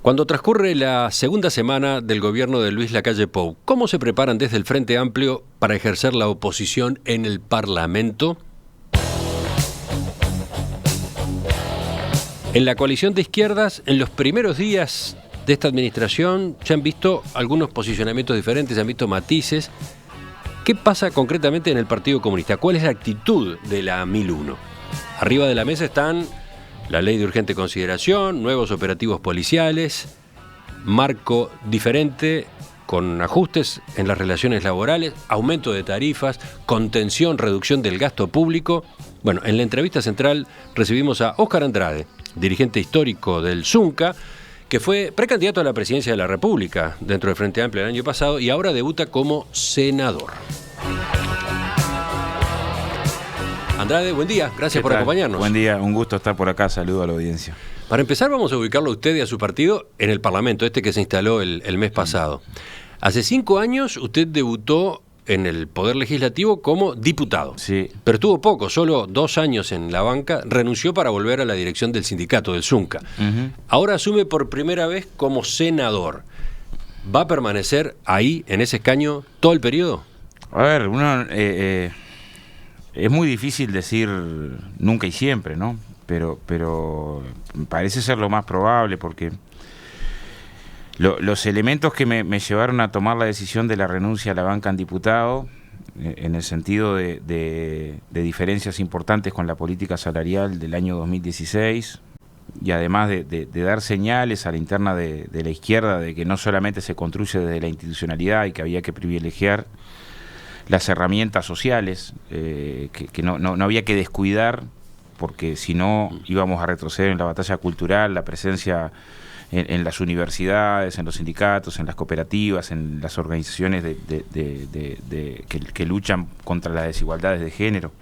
Cuando transcurre la segunda semana del gobierno de Luis Lacalle Pou, ¿cómo se preparan desde el Frente Amplio para ejercer la oposición en el Parlamento? En la coalición de izquierdas, en los primeros días de esta administración, se han visto algunos posicionamientos diferentes, se han visto matices. ¿Qué pasa concretamente en el Partido Comunista? ¿Cuál es la actitud de la 1001? Arriba de la mesa están la ley de urgente consideración, nuevos operativos policiales, marco diferente con ajustes en las relaciones laborales, aumento de tarifas, contención, reducción del gasto público. Bueno, en la entrevista central recibimos a Óscar Andrade, dirigente histórico del Zunca, que fue precandidato a la presidencia de la República dentro del Frente Amplio el año pasado y ahora debuta como senador. Andrade, buen día, gracias por acompañarnos. Buen día, un gusto estar por acá, saludo a la audiencia. Para empezar vamos a ubicarlo a usted y a su partido en el Parlamento, que se instaló el mes pasado. Hace 5 años usted debutó en el Poder Legislativo como diputado. Sí. Pero estuvo poco, solo 2 años en la banca, renunció para volver a la dirección del sindicato, del Zunca. Ahora asume por primera vez como senador. ¿Va a permanecer ahí, en ese escaño, todo el periodo? A ver, es muy difícil decir nunca y siempre, ¿no? Pero parece ser lo más probable porque los elementos que me llevaron a tomar la decisión de la renuncia a la banca en diputado, en el sentido de diferencias importantes con la política salarial del año 2016, y además de dar señales a la interna de la izquierda de que no solamente se construye desde la institucionalidad y que había que privilegiar las herramientas sociales, que no había que descuidar, porque si no íbamos a retroceder en la batalla cultural, la presencia en las universidades, en los sindicatos, en las cooperativas, en las organizaciones que luchan contra las desigualdades de género.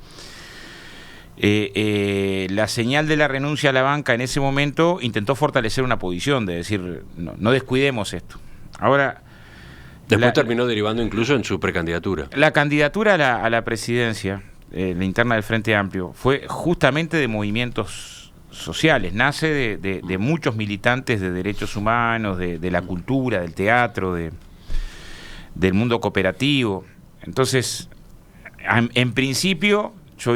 La señal de la renuncia a la banca en ese momento intentó fortalecer una posición, de decir, no descuidemos esto. Ahora, después terminó derivando incluso en su precandidatura. La candidatura a la presidencia, la interna del Frente Amplio, fue justamente de movimientos sociales, nace de muchos militantes de derechos humanos, de la cultura, del teatro, del mundo cooperativo. Entonces, en principio, yo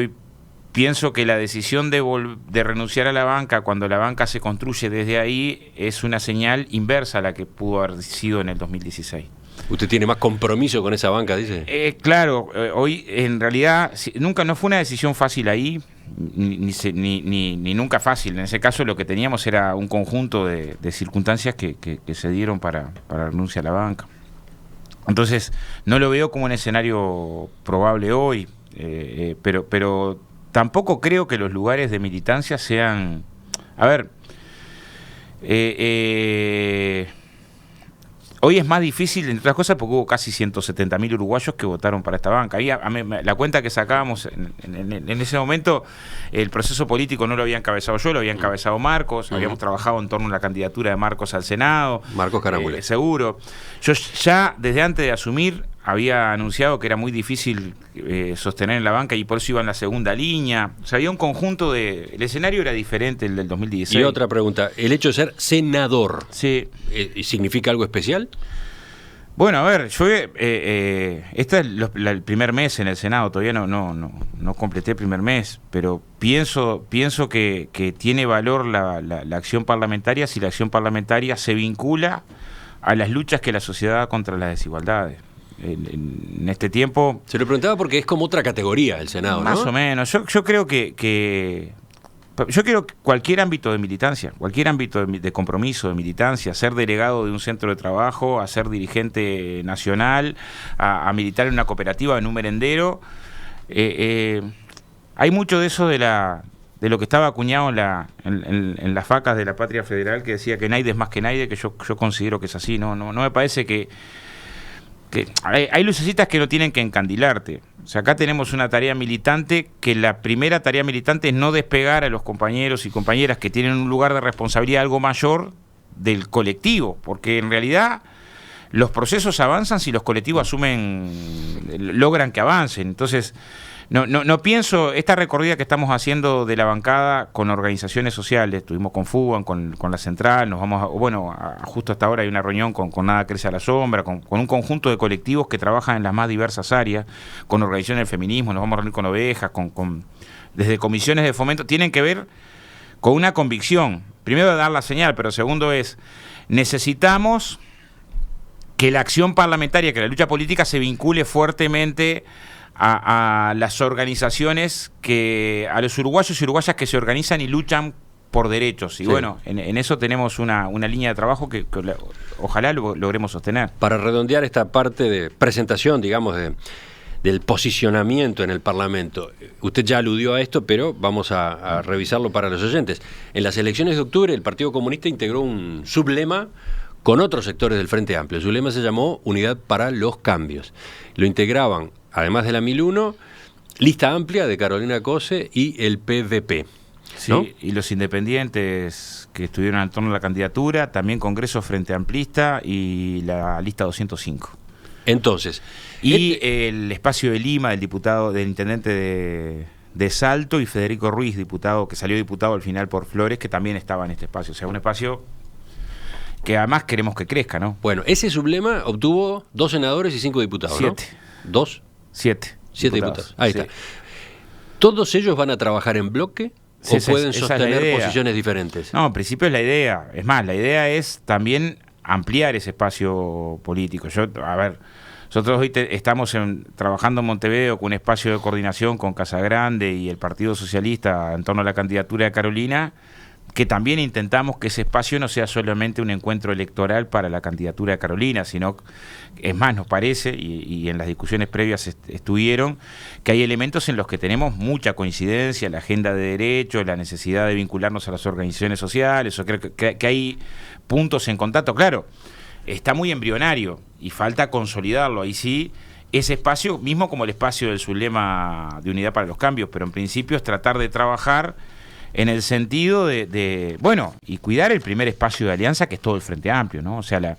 pienso que la decisión de renunciar a la banca, cuando la banca se construye desde ahí, es una señal inversa a la que pudo haber sido en el 2016. ¿Usted tiene más compromiso con esa banca, dice? Claro, hoy en realidad nunca no fue una decisión fácil ahí, ni nunca fácil. En ese caso lo que teníamos era un conjunto de circunstancias que se dieron para la renuncia a la banca. Entonces no lo veo como un escenario probable hoy, pero tampoco creo que los lugares de militancia sean... A ver, hoy es más difícil, entre otras cosas, porque hubo casi 170.000 uruguayos que votaron para esta banca. Ahí, la cuenta que sacábamos en ese momento, el proceso político no lo había encabezado yo, lo había encabezado Marcos, habíamos trabajado en torno a la candidatura de Marcos al Senado. Marcos Carambules. Seguro. Yo ya, desde antes de asumir, había anunciado que era muy difícil sostener en la banca y por eso iba en la segunda línea. O sea, había un conjunto de... El escenario era diferente el del 2016. Y otra pregunta, ¿el hecho de ser senador significa algo especial? Bueno, a ver, yo este es el primer mes en el Senado, todavía no completé el primer mes, pero pienso que tiene valor la acción parlamentaria si la acción parlamentaria se vincula a las luchas que la sociedad da contra las desigualdades. En este tiempo... Se lo preguntaba porque es como otra categoría el Senado, más ¿no? Más o menos. Yo creo que cualquier ámbito de militancia, cualquier ámbito de compromiso, de militancia, ser delegado de un centro de trabajo, a ser dirigente nacional, a militar en una cooperativa, en un merendero, hay mucho de eso de lo que estaba acuñado en las facas de la Patria Federal, que decía que nadie es más que nadie, que yo considero que es así. No me parece que hay lucecitas que no tienen que encandilarte. O sea, acá tenemos una tarea militante, que la primera tarea militante es no despegar a los compañeros y compañeras que tienen un lugar de responsabilidad algo mayor del colectivo, porque en realidad los procesos avanzan si los colectivos logran que avancen. Entonces, No pienso, esta recorrida que estamos haciendo de la bancada con organizaciones sociales, estuvimos con FUBAN, con la Central, nos vamos justo hasta ahora hay una reunión con Nada Crece a la Sombra, con un conjunto de colectivos que trabajan en las más diversas áreas, con organizaciones del feminismo, nos vamos a reunir con ovejas, desde comisiones de fomento, tienen que ver con una convicción. Primero, dar la señal, pero segundo necesitamos que la acción parlamentaria, que la lucha política se vincule fuertemente a las organizaciones, a los uruguayos y uruguayas que se organizan y luchan por derechos. Y sí, bueno, en eso tenemos una línea de trabajo que ojalá logremos sostener. Para redondear esta parte de presentación, digamos, del posicionamiento en el Parlamento, usted ya aludió a esto, pero vamos a revisarlo para los oyentes. En las elecciones de octubre, el Partido Comunista integró un sublema con otros sectores del Frente Amplio. Su lema se llamó Unidad para los Cambios. Lo integraban, además de la 1001, Lista Amplia de Carolina Cose y el PVP. ¿No? Sí, y los independientes que estuvieron en torno a la candidatura, también Congreso Frente Amplista y la Lista 205. Entonces, y el espacio de Lima del intendente de Salto y Federico Ruiz, diputado que salió diputado al final por Flores, que también estaba en este espacio. O sea, un espacio que además queremos que crezca, ¿no? Bueno, ese sublema obtuvo 2 senadores y 5 diputados, 7. ¿no? ¿2? 7 diputados. Ahí está. ¿Todos ellos van a trabajar en bloque o pueden sostener posiciones diferentes? No, en principio es la idea. Es más, la idea es también ampliar ese espacio político. Nosotros hoy estamos trabajando en Montevideo con un espacio de coordinación con Casagrande y el Partido Socialista en torno a la candidatura de Carolina, que también intentamos que ese espacio no sea solamente un encuentro electoral para la candidatura de Carolina, sino, es más, nos parece, y en las discusiones previas estuvieron, que hay elementos en los que tenemos mucha coincidencia, la agenda de derechos, la necesidad de vincularnos a las organizaciones sociales, o creo que hay puntos en contacto. Claro, está muy embrionario y falta consolidarlo, ahí sí, ese espacio, mismo como el espacio del sublema de Unidad para los Cambios, pero en principio es tratar de trabajar en el sentido y cuidar el primer espacio de alianza, que es todo el Frente Amplio, ¿no? O sea,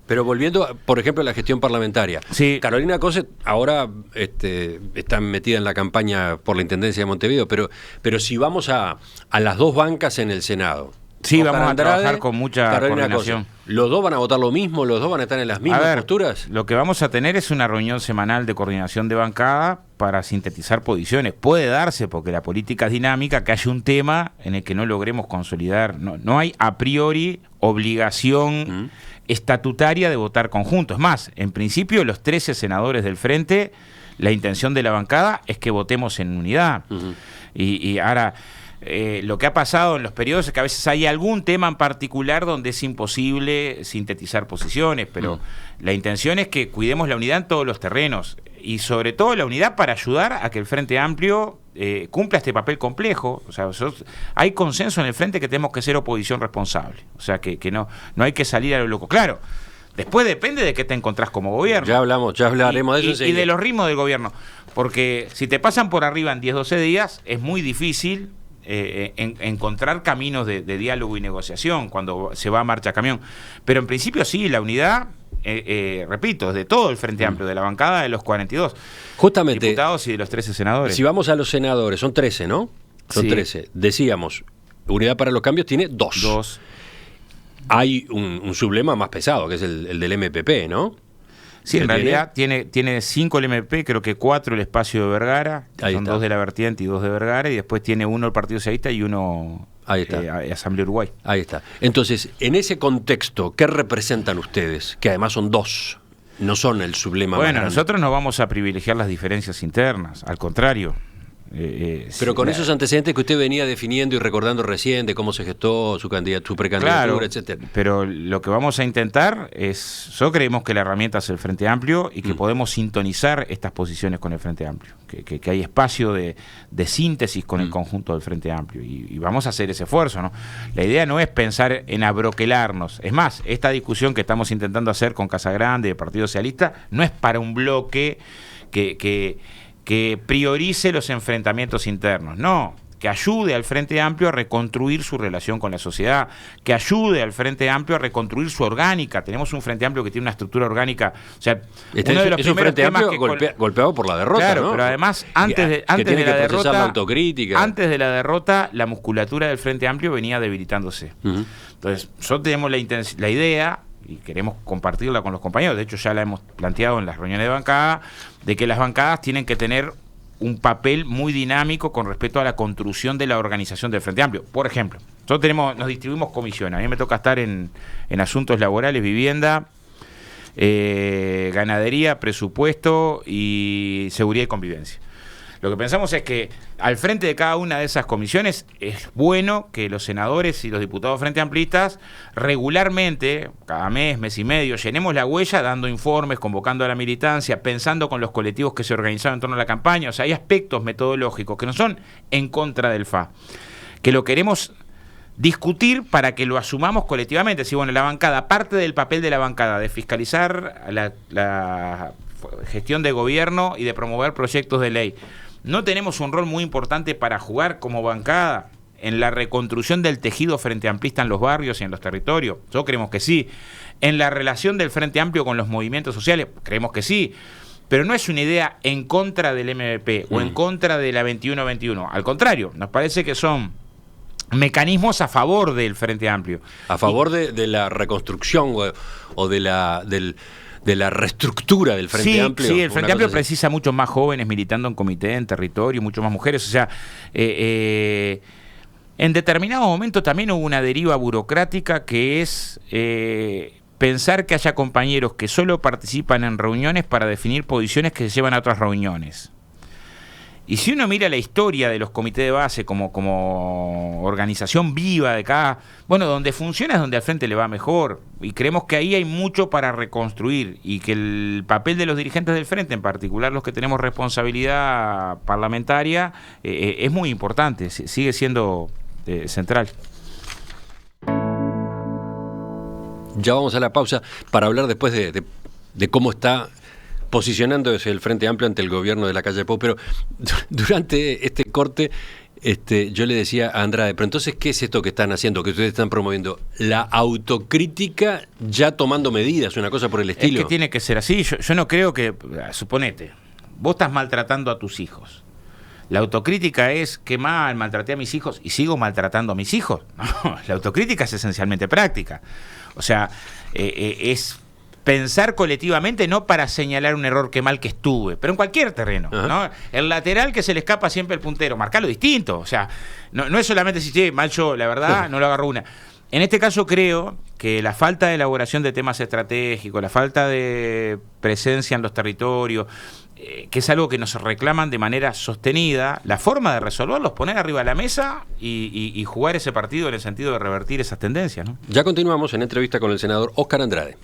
pero volviendo, por ejemplo, a la gestión parlamentaria. Sí. Carolina Cose ahora está metida en la campaña por la Intendencia de Montevideo, pero si vamos a las 2 bancas en el Senado. Sí, vamos a trabajar con mucha coordinación. ¿Los 2 van a votar lo mismo? ¿Los 2 van a estar en las mismas posturas? Lo que vamos a tener es una reunión semanal de coordinación de bancada para sintetizar posiciones. Puede darse, porque la política es dinámica, que haya un tema en el que no logremos consolidar. No hay a priori obligación estatutaria de votar conjunto. Es más, en principio los 13 senadores del Frente, la intención de la bancada es que votemos en unidad. Y ahora, lo que ha pasado en los periodos es que a veces hay algún tema en particular donde es imposible sintetizar posiciones, pero la intención es que cuidemos la unidad en todos los terrenos, y sobre todo la unidad para ayudar a que el Frente Amplio cumpla este papel complejo. O sea, hay consenso en el Frente que tenemos que ser oposición responsable, o sea, que no hay que salir a lo loco. Claro, después depende de qué te encontrás como gobierno. Ya hablaremos de eso. Y de los ritmos del gobierno, porque si te pasan por arriba en 10-12 días, es muy difícil encontrar caminos de diálogo y negociación cuando se va a marcha camión. Pero en principio sí, la unidad, repito, es de todo el Frente Amplio, de la bancada de los 42 justamente diputados y de los 13 senadores. Si vamos a los senadores, son 13, ¿no? Son 13. Decíamos, Unidad para los Cambios tiene 2. Hay un sublema más pesado, que es el del MPP, ¿no? Sí, en realidad tiene 5 el MP, creo que 4 el espacio de Vergara, son 2 de la vertiente y 2 de Vergara, y después tiene 1 el Partido Socialista y 1 Asamblea Uruguay. Ahí está. Entonces, en ese contexto, ¿qué representan ustedes? Que además son 2, no son el sublema. Bueno, nosotros no vamos a privilegiar las diferencias internas, al contrario. Pero con esos antecedentes que usted venía definiendo y recordando recién de cómo se gestó su precandidatura, etcétera. Pero lo que vamos a intentar nosotros creemos que la herramienta es el Frente Amplio y que podemos sintonizar estas posiciones con el Frente Amplio, que hay espacio de síntesis con el conjunto del Frente Amplio, y vamos a hacer ese esfuerzo, ¿no? La idea no es pensar en abroquelarnos. Es más, esta discusión que estamos intentando hacer con Casagrande y el Partido Socialista no es para un bloque que priorice los enfrentamientos internos. No, que ayude al Frente Amplio a reconstruir su relación con la sociedad, que ayude al Frente Amplio a reconstruir su orgánica. Tenemos un Frente Amplio que tiene una estructura orgánica, o sea, uno de los primeros temas que golpeado por la derrota, claro, ¿no? pero además antes de la derrota, la autocrítica. Antes de la derrota, la musculatura del Frente Amplio venía debilitándose. Entonces, nosotros tenemos la idea, y queremos compartirla con los compañeros, de hecho ya la hemos planteado en las reuniones de bancada, de que las bancadas tienen que tener un papel muy dinámico con respecto a la construcción de la organización del Frente Amplio. Por ejemplo, nosotros nos distribuimos comisiones. A mí me toca estar en asuntos laborales, vivienda, ganadería, presupuesto y seguridad y convivencia. Lo que pensamos es que al frente de cada una de esas comisiones es bueno que los senadores y los diputados frente amplistas regularmente, cada mes y medio, llenemos la huella dando informes, convocando a la militancia, pensando con los colectivos que se organizaron en torno a la campaña. O sea, hay aspectos metodológicos que no son en contra del FA, que lo queremos discutir para que lo asumamos colectivamente. Si bueno, la bancada, parte del papel de la bancada de fiscalizar la gestión de gobierno y de promover proyectos de ley, ¿no tenemos un rol muy importante para jugar como bancada en la reconstrucción del tejido frente amplista en los barrios y en los territorios? Nosotros creemos que sí. En la relación del Frente Amplio con los movimientos sociales, creemos que sí. Pero no es una idea en contra del MVP o en contra de la 21-21. Al contrario, nos parece que son mecanismos a favor del Frente Amplio. A favor de la reconstrucción o de la reestructura del Frente Amplio. Sí, el Frente Amplio precisa muchos más jóvenes militando en comité, en territorio, mucho más mujeres. O sea, en determinado momento también hubo una deriva burocrática que es pensar que haya compañeros que solo participan en reuniones para definir posiciones que se llevan a otras reuniones. Y si uno mira la historia de los comités de base como organización viva de cada... Bueno, donde funciona es donde al frente le va mejor. Y creemos que ahí hay mucho para reconstruir. Y que el papel de los dirigentes del frente, en particular los que tenemos responsabilidad parlamentaria, es muy importante. Sigue siendo central. Ya vamos a la pausa para hablar después de cómo está posicionándose el Frente Amplio ante el gobierno de la calle Pou, pero durante este corte yo le decía a Andrade, pero entonces, ¿qué es esto que están haciendo, que ustedes están promoviendo? La autocrítica ya tomando medidas, una cosa por el estilo. Es que tiene que ser así. Yo no creo que, suponete, vos estás maltratando a tus hijos. La autocrítica es, qué mal, maltraté a mis hijos y sigo maltratando a mis hijos. No, la autocrítica es esencialmente práctica. O sea, es pensar colectivamente, no para señalar un error, qué mal que estuve, pero en cualquier terreno, ¿no? El lateral que se le escapa siempre el puntero, marcarlo distinto. O sea, no es solamente decir, mal yo, la verdad, no lo agarro una. En este caso creo que la falta de elaboración de temas estratégicos, la falta de presencia en los territorios, que es algo que nos reclaman de manera sostenida, la forma de resolverlos, poner arriba de la mesa y jugar ese partido en el sentido de revertir esas tendencias, ¿no? Ya continuamos en entrevista con el senador Óscar Andrade.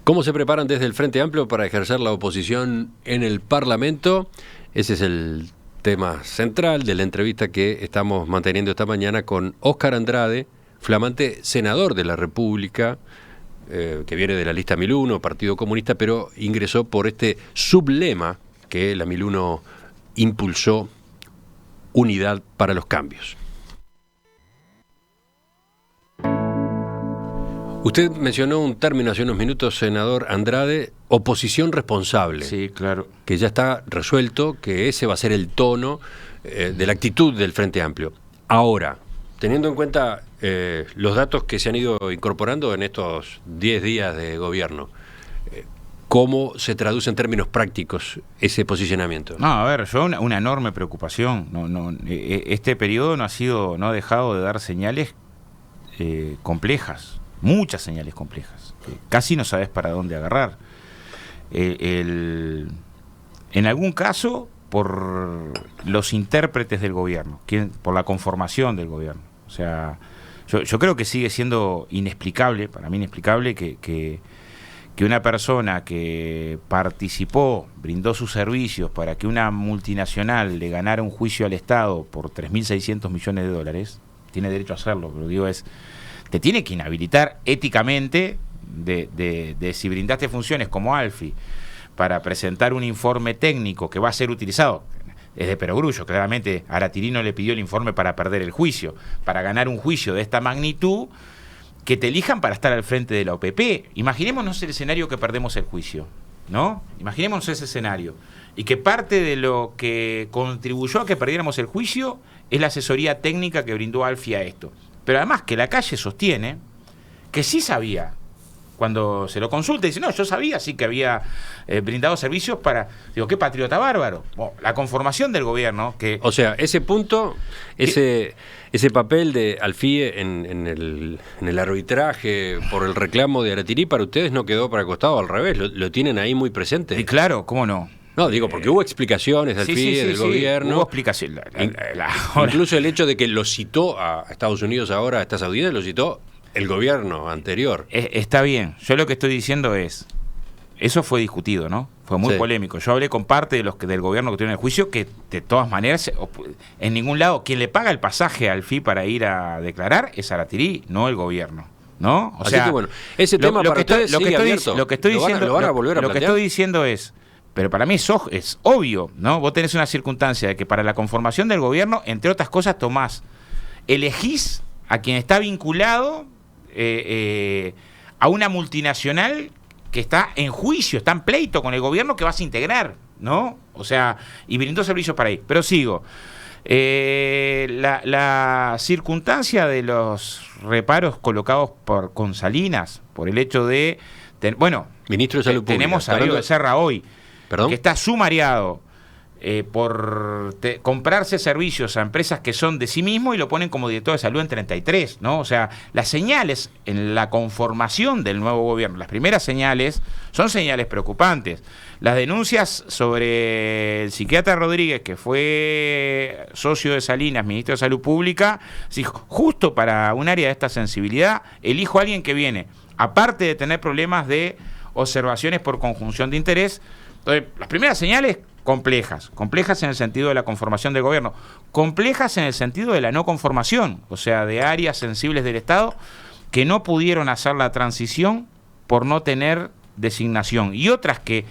¿Cómo se preparan desde el Frente Amplio para ejercer la oposición en el Parlamento? Ese es el tema central de la entrevista que estamos manteniendo esta mañana con Óscar Andrade, flamante senador de la República, que viene de la lista 1001, Partido Comunista, pero ingresó por este sublema que la 1001 impulsó, Unidad para los Cambios. Usted mencionó un término hace unos minutos, senador Andrade, oposición responsable. Sí, claro. Que ya está resuelto, que ese va a ser el tono de la actitud del Frente Amplio. Ahora, teniendo en cuenta los datos que se han ido incorporando en estos 10 días de gobierno, ¿cómo se traduce en términos prácticos ese posicionamiento? No, a ver, yo una enorme preocupación. Este periodo no ha dejado de dar señales complejas. Muchas señales complejas, casi no sabes para dónde agarrar. En algún caso, por los intérpretes del gobierno, por la conformación del gobierno. O sea, yo creo que sigue siendo inexplicable, para mí inexplicable, que una persona que participó, brindó sus servicios para que una multinacional le ganara un juicio al Estado por 3.600 millones de dólares, tiene derecho a hacerlo, pero digo te tiene que inhabilitar éticamente de si brindaste funciones como ALFI para presentar un informe técnico que va a ser utilizado. es de perogrullo. Claramente Aratirí no le pidió el informe para perder el juicio. Para ganar un juicio de esta magnitud, que te elijan para estar al frente de la OPP. Imaginémonos el escenario que perdemos el juicio, ¿no? Imaginémonos ese escenario. Y que parte de lo que contribuyó a que perdiéramos el juicio es la asesoría técnica que brindó Alfie a esto. Pero además que la calle sostiene que sí sabía. Cuando se lo consulta, dice, no, yo sabía, sí que había brindado servicios para... Digo, qué patriota bárbaro. Bueno, la conformación del gobierno... que O sea, ese punto, ese papel de Alfie en el arbitraje por el reclamo de Aratirí, para ustedes no quedó para costado, al revés, lo tienen ahí muy presente. Y claro, ¿cómo no? No, digo, porque hubo explicaciones de Alfie, del gobierno. Hubo explicación. Incluso el hecho de que lo citó a Estados Unidos ahora, a Estados Unidos, lo citó el gobierno anterior. Está bien. Yo lo que estoy diciendo es, eso fue discutido, ¿no? Fue muy polémico. Yo hablé con parte de los del gobierno que tuvieron el juicio, que de todas maneras, en ningún lado, quien le paga el pasaje al FI para ir a declarar es Aratirí, no el gobierno, ¿no? O Así sea, que bueno, ese tema para ustedes sigue abierto. Lo que estoy diciendo, ¿Lo van a volver a lo que plantear? estoy diciendo es, pero para mí es obvio, ¿no? Vos tenés una circunstancia de que para la conformación del gobierno, entre otras cosas, elegís a quien está vinculado a una multinacional que está en juicio, está en pleito con el gobierno que vas a integrar, ¿no? O sea, y brindó servicios para ahí. Pero sigo. La circunstancia de los reparos colocados con Salinas, por el hecho de... Ministro de Salud Pública. Tenemos a Darío Becerra hoy, ¿Perdón? que está sumariado por comprarse servicios a empresas que son de sí mismo y lo ponen como director de salud en 33, ¿no? O sea, las señales en la conformación del nuevo gobierno, las primeras señales, son señales preocupantes. Las denuncias sobre el psiquiatra Rodríguez, que fue socio de Salinas, ministro de Salud Pública, sí, justo para un área de esta sensibilidad, elijo a alguien que viene, aparte de tener problemas de observaciones por conjunción de interés. Entonces, las primeras señales, complejas en el sentido de la conformación del gobierno, complejas en el sentido de la no conformación, o sea, de áreas sensibles del Estado que no pudieron hacer la transición por no tener designación, y otras que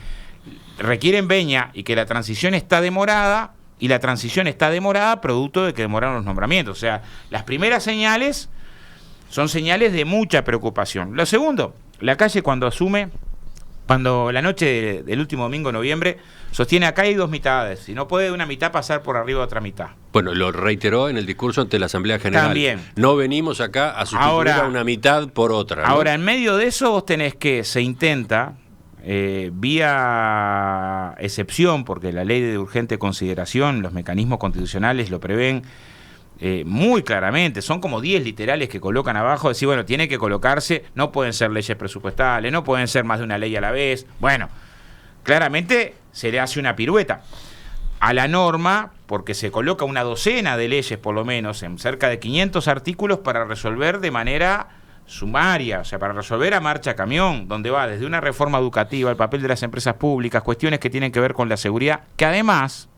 requieren veña y que la transición está demorada, y la transición está demorada producto de que demoraron los nombramientos. O sea, las primeras señales son señales de mucha preocupación. Lo segundo, la calle cuando la noche del último domingo de noviembre, sostiene acá hay dos mitades, y no puede una mitad pasar por arriba de otra mitad. Bueno, lo reiteró en el discurso ante la Asamblea General. También. No venimos acá a sustituir a una mitad por otra, ¿no? Ahora, en medio de eso vos tenés que se intenta, vía excepción, porque la ley de urgente consideración, los mecanismos constitucionales lo prevén, muy claramente, son como 10 literales que colocan abajo, decir, bueno, tiene que colocarse, no pueden ser leyes presupuestales, no pueden ser más de una ley a la vez. Bueno, claramente se le hace una pirueta a la norma, porque se coloca una docena de leyes, por lo menos, en cerca de 500 artículos para resolver de manera sumaria, o sea, para resolver a marcha camión, donde va desde una reforma educativa, el papel de las empresas públicas, cuestiones que tienen que ver con la seguridad, que además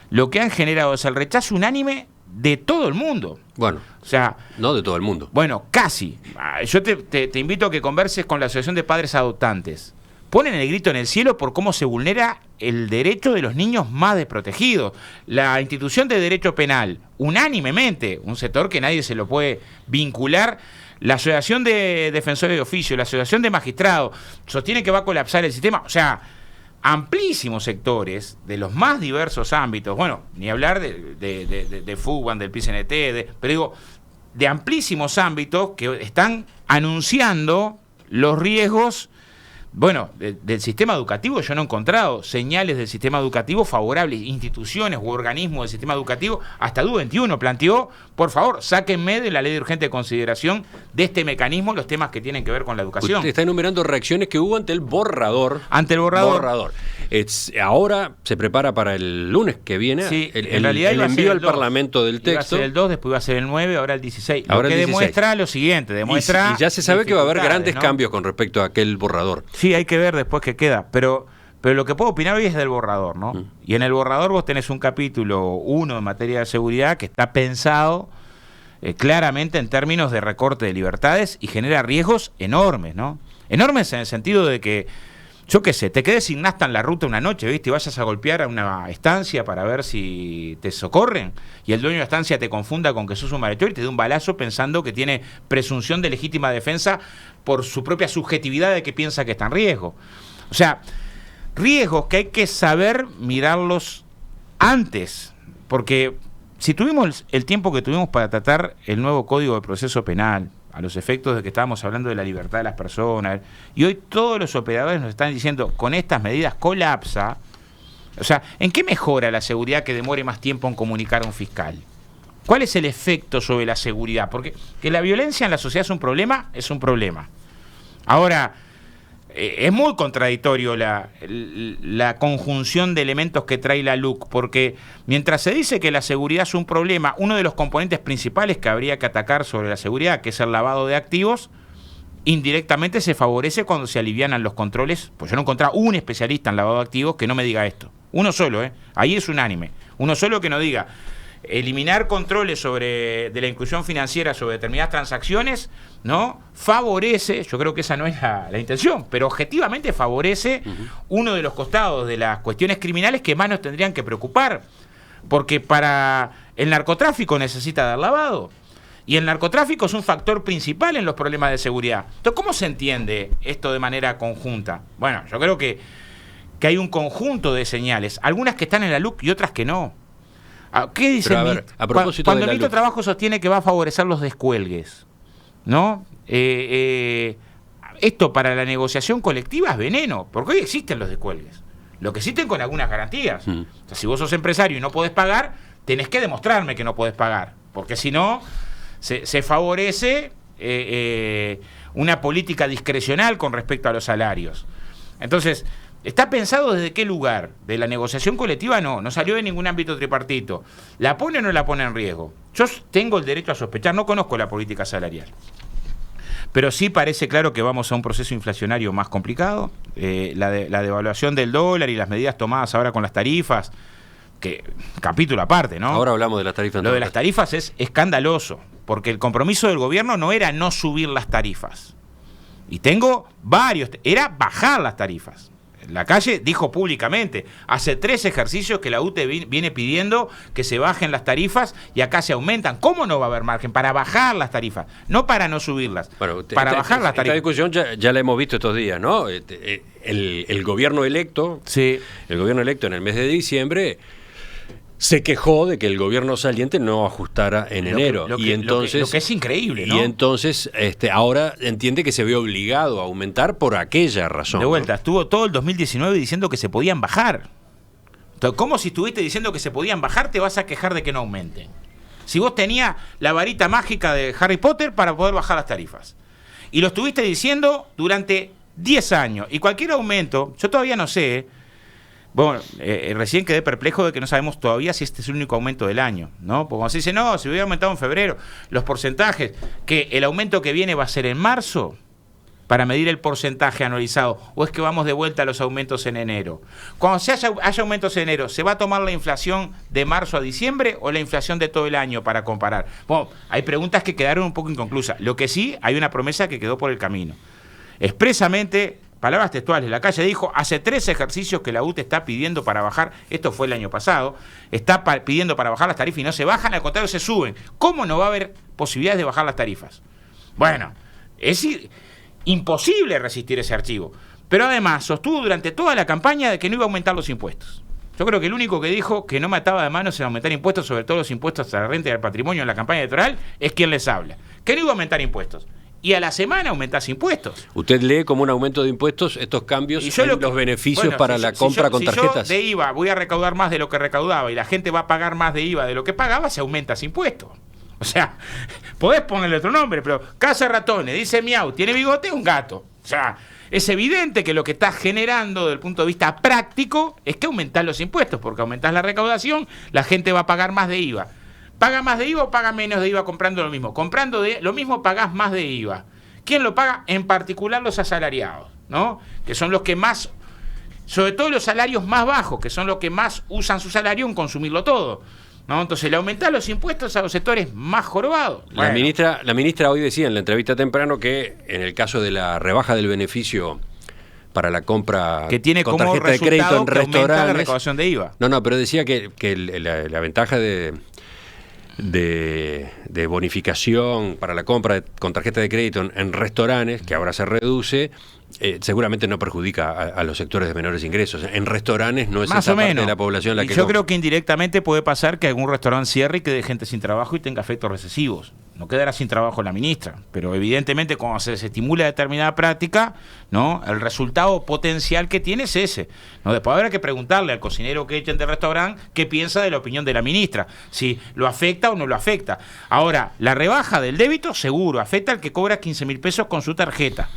lo que han generado es el rechazo unánime de todo el mundo. Bueno, o sea, no de todo el mundo. Bueno, casi. Yo te invito a que converses con la Asociación de Padres Adoptantes. Ponen el grito en el cielo por cómo se vulnera el derecho de los niños más desprotegidos. La institución de derecho penal, unánimemente, un sector que nadie se lo puede vincular, la Asociación de Defensores de Oficio, la Asociación de Magistrados, sostiene que va a colapsar el sistema. O sea, amplísimos sectores de los más diversos ámbitos, bueno, ni hablar de FUBAN, del PCNT, pero digo, de amplísimos ámbitos que están anunciando los riesgos. Bueno, del sistema educativo yo no he encontrado señales del sistema educativo favorables, instituciones u organismos del sistema educativo. Hasta DU21 planteó, por favor, sáquenme de la ley de urgente consideración de este mecanismo los temas que tienen que ver con la educación. Usted está enumerando reacciones que hubo ante el borrador. Ante el borrador. Ahora se prepara para el lunes que viene, sí, en realidad el envío al Parlamento del texto. Iba a ser el 2, después iba a ser el 9, ahora el 16. Ahora lo que el 16. Demuestra lo siguiente, demuestra... Y ya se sabe que va a haber grandes, ¿no?, cambios con respecto a aquel borrador. Sí, hay que ver después qué queda, pero lo que puedo opinar hoy es del borrador, ¿no? Y en el borrador vos tenés un capítulo 1 en materia de seguridad que está pensado claramente en términos de recorte de libertades y genera riesgos enormes, ¿no? Enormes en el sentido de que yo qué sé, te quedes sin nafta en la ruta una noche, ¿viste? Y vayas a golpear a una estancia para ver si te socorren, y el dueño de la estancia te confunda con que sos un malhechor y te dé un balazo pensando que tiene presunción de legítima defensa por su propia subjetividad de que piensa que está en riesgo. O sea, riesgos que hay que saber mirarlos antes, porque si tuvimos el tiempo que tuvimos para tratar el nuevo Código de Proceso Penal, a los efectos de que estábamos hablando de la libertad de las personas, y hoy todos los operadores nos están diciendo, con estas medidas colapsa, o sea, ¿en qué mejora la seguridad que demore más tiempo en comunicar a un fiscal? ¿Cuál es el efecto sobre la seguridad? Porque que la violencia en la sociedad es un problema. Ahora, es muy contradictorio la conjunción de elementos que trae la LUC, porque mientras se dice que la seguridad es un problema, uno de los componentes principales que habría que atacar sobre la seguridad, que es el lavado de activos, indirectamente se favorece cuando se alivianan los controles. Pues yo no encontré un especialista en lavado de activos que no me diga esto. Uno solo, ahí es unánime. Uno solo que no diga eliminar controles de la inclusión financiera sobre determinadas transacciones, ¿no? Favorece, yo creo que esa no es la intención, pero objetivamente favorece uno de los costados de las cuestiones criminales que más nos tendrían que preocupar, porque para el narcotráfico necesita dar lavado, y el narcotráfico es un factor principal en los problemas de seguridad. Entonces, ¿cómo se entiende esto de manera conjunta? Bueno, yo creo que hay un conjunto de señales, algunas que están en la LUC y otras que no. ¿Qué dice cuando el ministro de Trabajo sostiene que va a favorecer los descuelgues? ¿No? Esto para la negociación colectiva es veneno, porque hoy existen los descuelgues. Lo que existen con algunas garantías. O sea, si vos sos empresario y no podés pagar, tenés que demostrarme que no podés pagar, porque si no, se favorece una política discrecional con respecto a los salarios. Entonces, ¿está pensado desde qué lugar? De la negociación colectiva no salió de ningún ámbito tripartito. ¿La pone o no la pone en riesgo? Yo tengo el derecho a sospechar, no conozco la política salarial, pero sí parece claro que vamos a un proceso inflacionario más complicado. La devaluación del dólar y las medidas tomadas ahora con las tarifas, que capítulo aparte, ¿no? Ahora hablamos de las tarifas. Lo de las tarifas es escandaloso, porque el compromiso del gobierno no era no subir las tarifas. Y tengo varios, era bajar las tarifas. La Calle dijo públicamente, hace 3 ejercicios que la UTE viene pidiendo que se bajen las tarifas y acá se aumentan. ¿Cómo no va a haber margen? Para bajar las tarifas, no para no subirlas, bueno, para bajar las tarifas. Esta discusión ya la hemos visto estos días, ¿no? El gobierno electo, sí. El gobierno electo en el mes de diciembre se quejó de que el gobierno saliente no ajustara en enero. Lo que es increíble, ¿no? Y entonces ahora entiende que se ve obligado a aumentar por aquella razón. De vuelta, ¿no? Estuvo todo el 2019 diciendo que se podían bajar. Entonces, ¿cómo si estuviste diciendo que se podían bajar te vas a quejar de que no aumenten? Si vos tenías la varita mágica de Harry Potter para poder bajar las tarifas. Y lo estuviste diciendo durante 10 años. Y cualquier aumento, yo todavía no sé... Bueno, recién quedé perplejo de que no sabemos todavía si este es el único aumento del año, ¿no? Porque cuando se dice, no, se hubiera aumentado en febrero, los porcentajes, que el aumento que viene va a ser en marzo, para medir el porcentaje anualizado, o es que vamos de vuelta a los aumentos en enero. Cuando haya aumentos en enero, ¿se va a tomar la inflación de marzo a diciembre o la inflación de todo el año para comparar? Bueno, hay preguntas que quedaron un poco inconclusas. Lo que sí, hay una promesa que quedó por el camino. Expresamente... Palabras textuales, la Calle dijo, hace 3 ejercicios que la UTE está pidiendo para bajar, esto fue el año pasado, está pidiendo para bajar las tarifas y no se bajan, al contrario se suben. ¿Cómo no va a haber posibilidades de bajar las tarifas? Bueno, es imposible resistir ese archivo. Pero además sostuvo durante toda la campaña de que no iba a aumentar los impuestos. Yo creo que el único que dijo que no mataba de manos en aumentar impuestos, sobre todo los impuestos a la renta y al patrimonio en la campaña electoral, es quien les habla. Que no iba a aumentar impuestos. Y a la semana aumentás impuestos. ¿Usted lee como un aumento de impuestos estos cambios en los beneficios para la compra con tarjetas? Si yo de IVA voy a recaudar más de lo que recaudaba y la gente va a pagar más de IVA de lo que pagaba, se aumenta ese impuesto. O sea, podés ponerle otro nombre, pero casa ratones, dice miau, tiene bigote, un gato. O sea, es evidente que lo que estás generando desde el punto de vista práctico es que aumentás los impuestos, porque aumentás la recaudación, la gente va a pagar más de IVA. ¿Paga más de IVA o paga menos de IVA comprando lo mismo? Comprando lo mismo pagás más de IVA. ¿Quién lo paga? En particular los asalariados, ¿no? Que son los que más, sobre todo los salarios más bajos, que son los que más usan su salario en consumirlo todo, ¿no? Entonces le aumentan los impuestos a los sectores más jorobados. Bueno. La ministra hoy decía en la entrevista temprano que en el caso de la rebaja del beneficio para la compra que tiene con como tarjeta de crédito en resultado que aumenta restaurantes. la recaudación de IVA. No, pero decía que la ventaja de bonificación para la compra con tarjeta de crédito en restaurantes, que ahora se reduce, seguramente no perjudica a los sectores de menores ingresos. En restaurantes no es Más esa o parte menos. de la población la Y que yo compra. creo que indirectamente puede pasar que algún restaurante cierre y quede gente sin trabajo y tenga efectos recesivos. No quedará sin trabajo la ministra, pero evidentemente cuando se estimula determinada práctica, ¿no?, el resultado potencial que tiene es ese, ¿no? Después habrá que preguntarle al cocinero que echen del restaurante qué piensa de la opinión de la ministra, si lo afecta o no lo afecta. Ahora, la rebaja del débito seguro afecta al que cobra 15.000 pesos con su tarjeta,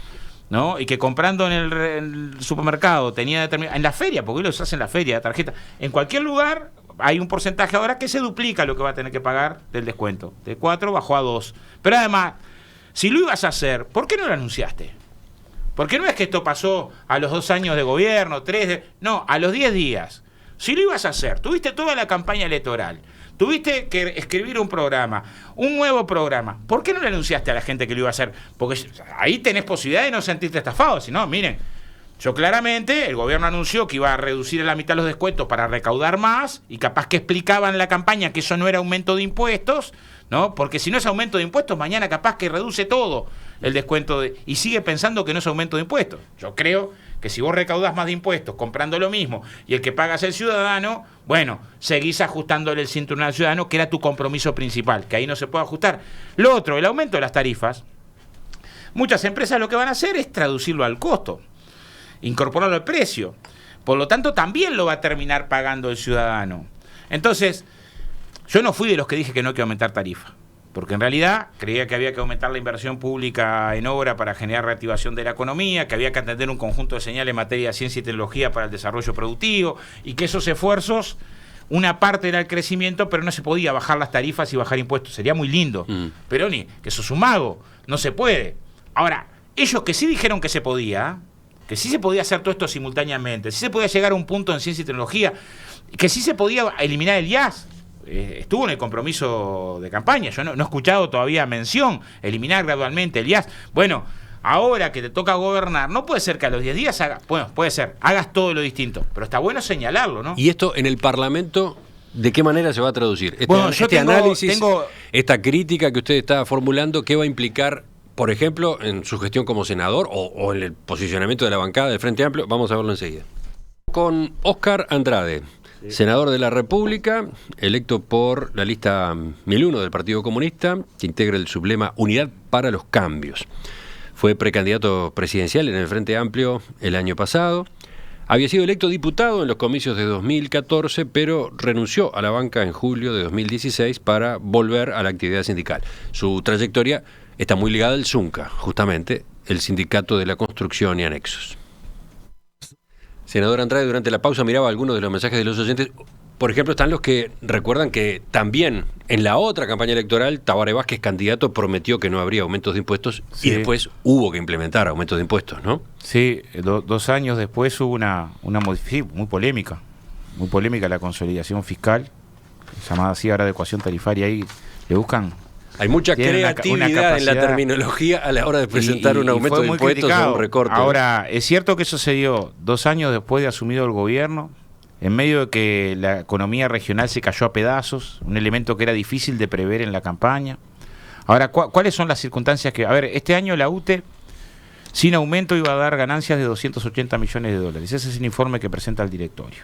¿no? Y que comprando en el supermercado tenía determinado, en la feria, porque hoy los hacen en la feria, la tarjeta, en cualquier lugar hay un porcentaje ahora que se duplica lo que va a tener que pagar del descuento. De 4 bajó a 2. Pero además, si lo ibas a hacer, ¿por qué no lo anunciaste? Porque no es que esto pasó a los 2 años de gobierno, 3, no, a los 10 días. Si lo ibas a hacer, tuviste toda la campaña electoral, tuviste que escribir un programa, un nuevo programa, ¿por qué no le anunciaste a la gente que lo iba a hacer? Porque ahí tenés posibilidad de no sentirte estafado. Si no, miren, yo claramente, el gobierno anunció que iba a reducir en la mitad los descuentos para recaudar más, y capaz que explicaban en la campaña que eso no era aumento de impuestos, ¿no? Porque si no es aumento de impuestos, mañana capaz que reduce todo el descuento y sigue pensando que no es aumento de impuestos. Yo creo que si vos recaudás más de impuestos comprando lo mismo y el que paga es el ciudadano, bueno, seguís ajustándole el cinturón al ciudadano, que era tu compromiso principal, que ahí no se puede ajustar. Lo otro, el aumento de las tarifas, muchas empresas lo que van a hacer es traducirlo al costo, incorporarlo al precio. Por lo tanto, también lo va a terminar pagando el ciudadano. Entonces, yo no fui de los que dije que no hay que aumentar tarifa, porque en realidad creía que había que aumentar la inversión pública en obra para generar reactivación de la economía, que había que atender un conjunto de señales en materia de ciencia y tecnología para el desarrollo productivo, y que esos esfuerzos, una parte era el crecimiento, pero no se podía bajar las tarifas y bajar impuestos. Sería muy lindo. Peroni, que sos un mago, no se puede. Ahora, ellos que sí dijeron que se podía, que sí se podía hacer todo esto simultáneamente, sí se podía llegar a un punto en ciencia y tecnología, que sí se podía eliminar el IAS, estuvo en el compromiso de campaña. Yo no he escuchado todavía mención, eliminar gradualmente el IAS. Bueno, ahora que te toca gobernar, no puede ser que a los 10 días hagas todo lo distinto, pero está bueno señalarlo, ¿no? Y esto en el Parlamento, ¿de qué manera se va a traducir? Bueno, yo análisis, esta crítica que usted está formulando, ¿qué va a implicar, por ejemplo, en su gestión como senador o en el posicionamiento de la bancada del Frente Amplio? Vamos a verlo enseguida. Con Óscar Andrade, senador de la República, electo por la lista 1001 del Partido Comunista, que integra el sublema Unidad para los Cambios. Fue precandidato presidencial en el Frente Amplio el año pasado. Había sido electo diputado en los comicios de 2014, pero renunció a la banca en julio de 2016 para volver a la actividad sindical. Su trayectoria está muy ligada al ZUNCA, justamente, el Sindicato de la Construcción y Anexos. Senador Andrade, durante la pausa miraba algunos de los mensajes de los oyentes. Por ejemplo, están los que recuerdan que también en la otra campaña electoral, Tabaré Vázquez, candidato, prometió que no habría aumentos de impuestos, y después hubo que implementar aumentos de impuestos, ¿no? Sí, 2 años después hubo una modificación muy polémica la consolidación fiscal, llamada así ahora adecuación tarifaria. Ahí le buscan. Hay mucha creatividad en la terminología a la hora de presentar un aumento de impuestos o un recorte. Ahora, es cierto que eso se dio 2 años después de asumido el gobierno, en medio de que la economía regional se cayó a pedazos, un elemento que era difícil de prever en la campaña. Ahora, ¿cuáles son las circunstancias que...? A ver, este año la UTE, sin aumento, iba a dar ganancias de 280 millones de dólares. Ese es el informe que presenta el directorio.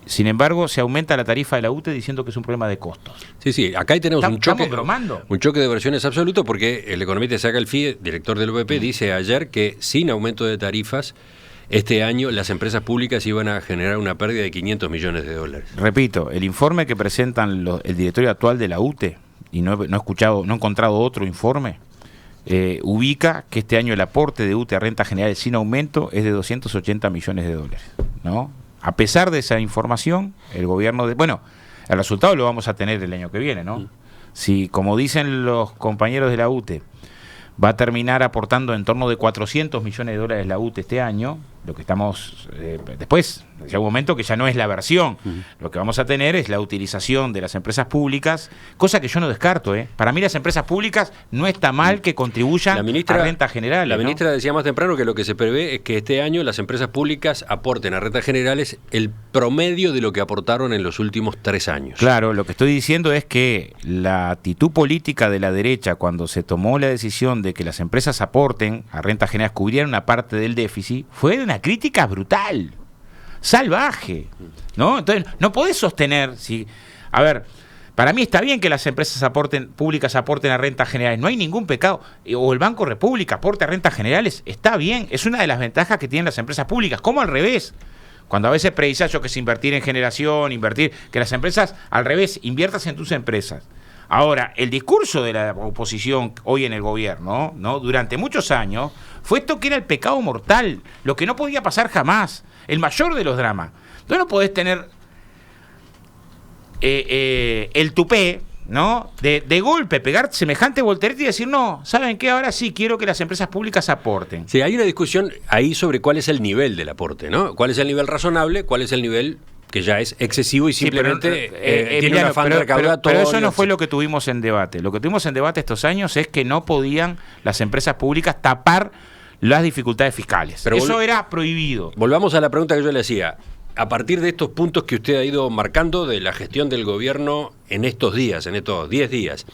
Sin embargo, se aumenta la tarifa de la UTE diciendo que es un problema de costos. Sí, acá ahí tenemos un choque de versiones absoluto, porque el economista Isaac Alfie, director del OPP, dice ayer que sin aumento de tarifas, este año las empresas públicas iban a generar una pérdida de 500 millones de dólares. Repito, el informe que presentan el directorio actual de la UTE, y no he encontrado otro informe, ubica que este año el aporte de UTE a renta general sin aumento es de 280 millones de dólares, ¿no? A pesar de esa información, el gobierno... el resultado lo vamos a tener el año que viene, ¿no? Si, como dicen los compañeros de la UTE, va a terminar aportando en torno de 400 millones de dólares la UTE este año. Lo que estamos después, llega un momento que ya no es la versión. Lo que vamos a tener es la utilización de las empresas públicas, cosa que yo no descarto. Para mí las empresas públicas no está mal que contribuyan a rentas generales. La ministra decía más temprano que lo que se prevé es que este año las empresas públicas aporten a rentas generales el promedio de lo que aportaron en los últimos 3 años. Claro, lo que estoy diciendo es que la actitud política de la derecha, cuando se tomó la decisión de que las empresas aporten a rentas generales, cubrieran una parte del déficit, fue de una crítica brutal, salvaje, ¿no? Entonces, no podés sostener, a ver, para mí está bien que las empresas públicas aporten a rentas generales, no hay ningún pecado, o el Banco República aporte a rentas generales, está bien, es una de las ventajas que tienen las empresas públicas, como al revés. Cuando a veces predicás que es invertir en generación, que las empresas, al revés, inviertas en tus empresas. Ahora, el discurso de la oposición hoy en el gobierno, ¿no?, durante muchos años, fue esto que era el pecado mortal, lo que no podía pasar jamás, el mayor de los dramas. Entonces no podés tener el tupé, ¿no?, de golpe, pegar semejante voltereta y decir, no, ¿saben qué? Ahora sí quiero que las empresas públicas aporten. Sí, hay una discusión ahí sobre cuál es el nivel del aporte, ¿no? ¿Cuál es el nivel razonable? ¿Cuál es el nivel que ya es excesivo y simplemente tiene un afán recaudatorio? Pero eso no fue lo que tuvimos en debate. Lo que tuvimos en debate estos años es que no podían las empresas públicas tapar las dificultades fiscales. Pero eso era prohibido. Volvamos a la pregunta que yo le hacía. A partir de estos puntos que usted ha ido marcando de la gestión del gobierno en estos días, en estos 10 días,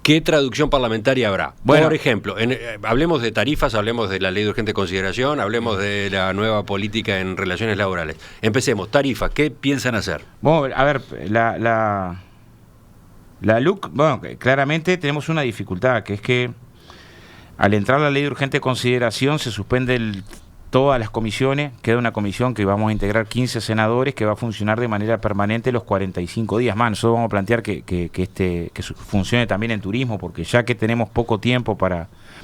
¿qué traducción parlamentaria habrá? Bueno, por ejemplo, hablemos de tarifas, hablemos de la ley de urgente consideración, hablemos de la nueva política en relaciones laborales. Empecemos, tarifas, ¿qué piensan hacer? Bueno, a ver, la LUC, bueno, claramente tenemos una dificultad, que es que al entrar la ley de urgente consideración se suspende todas las comisiones, queda una comisión que vamos a integrar 15 senadores que va a funcionar de manera permanente los 45 días más. Nosotros vamos a plantear que funcione también en turismo, porque ya que tenemos poco tiempo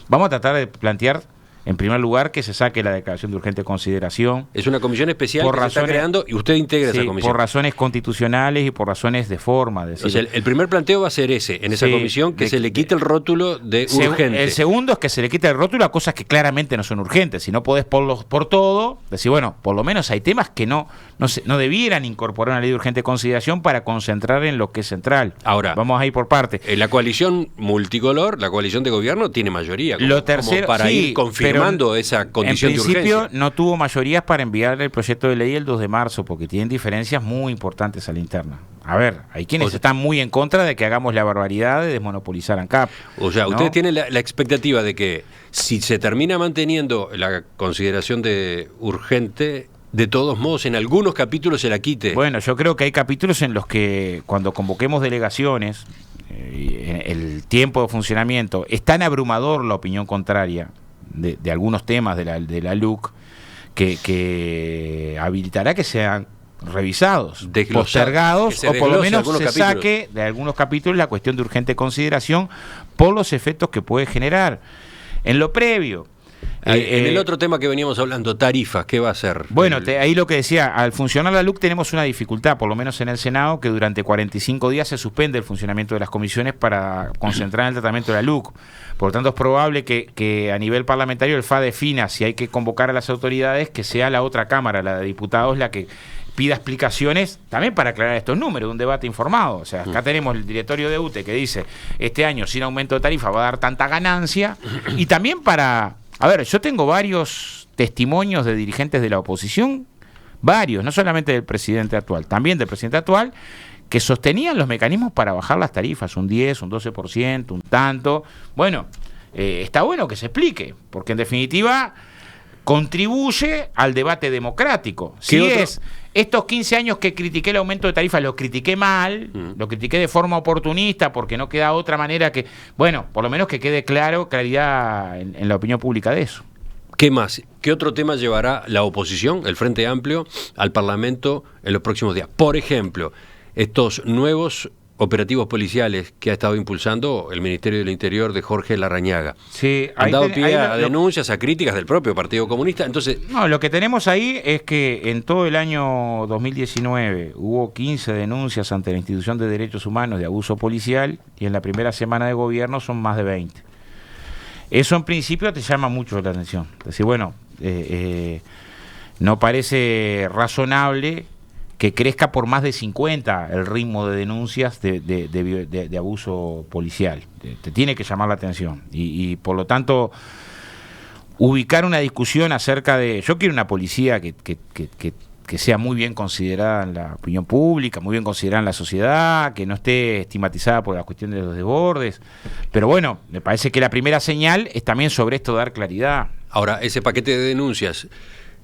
vamos a tratar de plantear, en primer lugar, que se saque la declaración de urgente consideración. Es una comisión especial que se está creando y usted integra esa comisión. Por razones constitucionales y por razones de forma. Decir, o sea, el primer planteo va a ser ese, en esa comisión, que se le quite el rótulo de urgente. El segundo es que se le quite el rótulo a cosas que claramente no son urgentes. Si no podés por todo, decir, bueno, por lo menos hay temas que no debieran incorporar una ley de urgente consideración para concentrar en lo que es central. Ahora, vamos a ir por parte. La coalición multicolor, la coalición de gobierno, tiene mayoría como para ir confirmando esa condición de urgencia. En principio no tuvo mayorías para enviar el proyecto de ley el 2 de marzo, porque tienen diferencias muy importantes a la interna. A ver, hay quienes están muy en contra de que hagamos la barbaridad de desmonopolizar ANCAP. O sea, ¿no? Ustedes tienen la expectativa de que si se termina manteniendo la consideración de urgente, de todos modos en algunos capítulos se la quite. Bueno, yo creo que hay capítulos en los que cuando convoquemos delegaciones, el tiempo de funcionamiento, es tan abrumador la opinión contraria de algunos temas de la LUC que habilitará que sean revisados, postergados, o por lo menos se saque de algunos capítulos la cuestión de urgente consideración por los efectos que puede generar. En lo previo, en el otro tema que veníamos hablando, tarifas, ¿qué va a hacer? Bueno, ahí lo que decía, al funcionar la LUC tenemos una dificultad, por lo menos en el Senado, que durante 45 días se suspende el funcionamiento de las comisiones para concentrar en el tratamiento de la LUC. Por lo tanto, es probable que a nivel parlamentario el FA defina si hay que convocar a las autoridades, que sea la otra Cámara, la de Diputados, la que pida explicaciones también para aclarar estos números, un debate informado. O sea, acá tenemos el directorio de UTE que dice, este año sin aumento de tarifa va a dar tanta ganancia, y también para... A ver, yo tengo varios testimonios de dirigentes de la oposición, varios, no solamente del presidente actual, también del presidente actual, que sostenían los mecanismos para bajar las tarifas, un 10, un 12%, un tanto. Bueno, está bueno que se explique, porque en definitiva contribuye al debate democrático. Si es estos 15 años que critiqué el aumento de tarifas, lo critiqué mal, lo critiqué de forma oportunista, porque no queda otra manera que, bueno, por lo menos que quede claridad en la opinión pública de eso. ¿Qué más? ¿Qué otro tema llevará la oposición, el Frente Amplio, al Parlamento en los próximos días? Por ejemplo, estos nuevos operativos policiales que ha estado impulsando el Ministerio del Interior de Jorge Larrañaga. Sí, han dado pie a denuncias, a críticas del propio Partido Comunista. Entonces, no, lo que tenemos ahí es que en todo el año 2019 hubo 15 denuncias ante la Institución de Derechos Humanos de abuso policial, y en la primera semana de gobierno son más de 20. Eso en principio te llama mucho la atención. Es decir, bueno, no parece razonable que crezca por más de 50 el ritmo de denuncias de abuso policial. Te tiene que llamar la atención. Y por lo tanto, ubicar una discusión acerca de... Yo quiero una policía que sea muy bien considerada en la opinión pública, muy bien considerada en la sociedad, que no esté estigmatizada por la cuestión de los desbordes. Pero bueno, me parece que la primera señal es también sobre esto dar claridad. Ahora, ese paquete de denuncias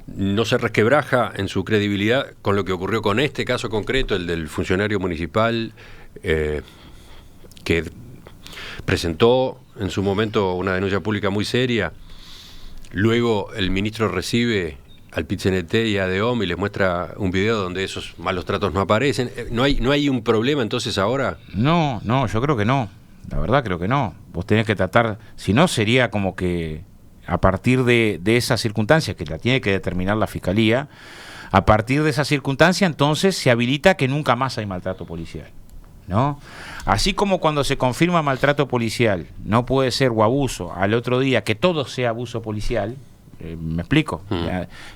no se resquebraja en su credibilidad con lo que ocurrió con este caso concreto, el del funcionario municipal que presentó en su momento una denuncia pública muy seria. Luego el ministro recibe al PIT-CNT y a ADEOM y les muestra un video donde esos malos tratos no aparecen. ¿No hay un problema entonces ahora? No, yo creo que no. La verdad creo que no. Vos tenés que tratar, si no sería como que a partir de esa circunstancia que la tiene que determinar la Fiscalía, a partir de esa circunstancia entonces se habilita que nunca más hay maltrato policial, ¿no? Así como cuando se confirma maltrato policial, no puede ser o abuso, al otro día que todo sea abuso policial, ¿me explico?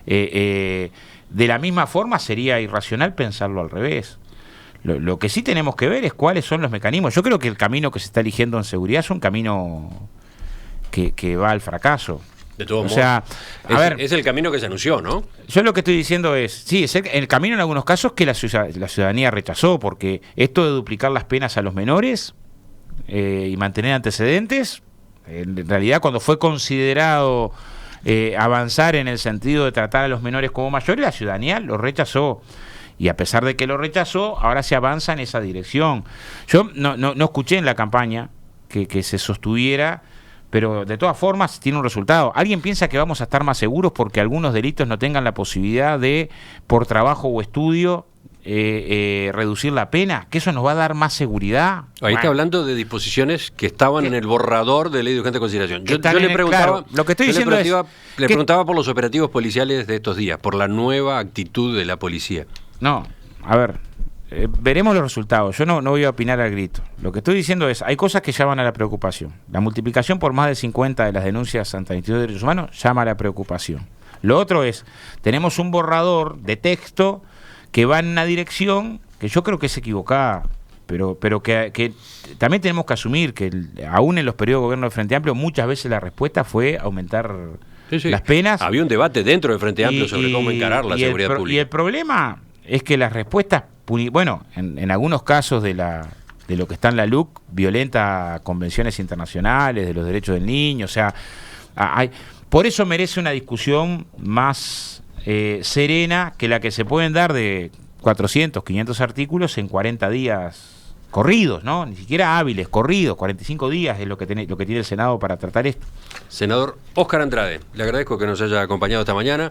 De la misma forma sería irracional pensarlo al revés. Lo que sí tenemos que ver es cuáles son los mecanismos. Yo creo que el camino que se está eligiendo en seguridad es un camino que va al fracaso. De todos modos, sea, es el camino que se anunció, ¿no? Yo lo que estoy diciendo es, sí, es el camino en algunos casos que la ciudadanía rechazó, porque esto de duplicar las penas a los menores y mantener antecedentes, en realidad cuando fue considerado avanzar en el sentido de tratar a los menores como mayores, la ciudadanía lo rechazó. Y a pesar de que lo rechazó, ahora se avanza en esa dirección. Yo no escuché en la campaña que se sostuviera, pero de todas formas tiene un resultado. ¿Alguien piensa que vamos a estar más seguros porque algunos delitos no tengan la posibilidad de, por trabajo o estudio, reducir la pena? ¿Que eso nos va a dar más seguridad? Ahí está hablando de disposiciones que estaban en el borrador de ley de urgente consideración. Yo le preguntaba, claro, lo que estoy diciendo le preguntaba por los operativos policiales de estos días, por la nueva actitud de la policía. No, a ver, veremos los resultados. Yo no voy a opinar al grito. Lo que estoy diciendo es, hay cosas que llaman a la preocupación. La multiplicación por más de 50 de las denuncias ante el Instituto de Derechos Humanos llama a la preocupación. Lo otro es, tenemos un borrador de texto que va en una dirección que yo creo que es equivocada, pero que también tenemos que asumir que aún en los periodos de gobierno del Frente Amplio muchas veces la respuesta fue aumentar las penas. Había un debate dentro del Frente Amplio sobre cómo encarar la seguridad pública. Y el problema es que las respuestas, bueno, en algunos casos de lo que está en la LUC, violenta convenciones internacionales de los derechos del niño, o sea, por eso merece una discusión más serena que la que se pueden dar de 400, 500 artículos en 40 días corridos, ¿no? Ni siquiera hábiles, corridos, 45 días es lo que tiene el Senado para tratar esto. Senador Óscar Andrade, le agradezco que nos haya acompañado esta mañana.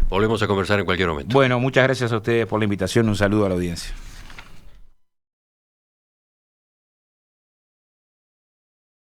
Volvemos a conversar en cualquier momento. Bueno, muchas gracias a ustedes por la invitación. Un saludo a la audiencia.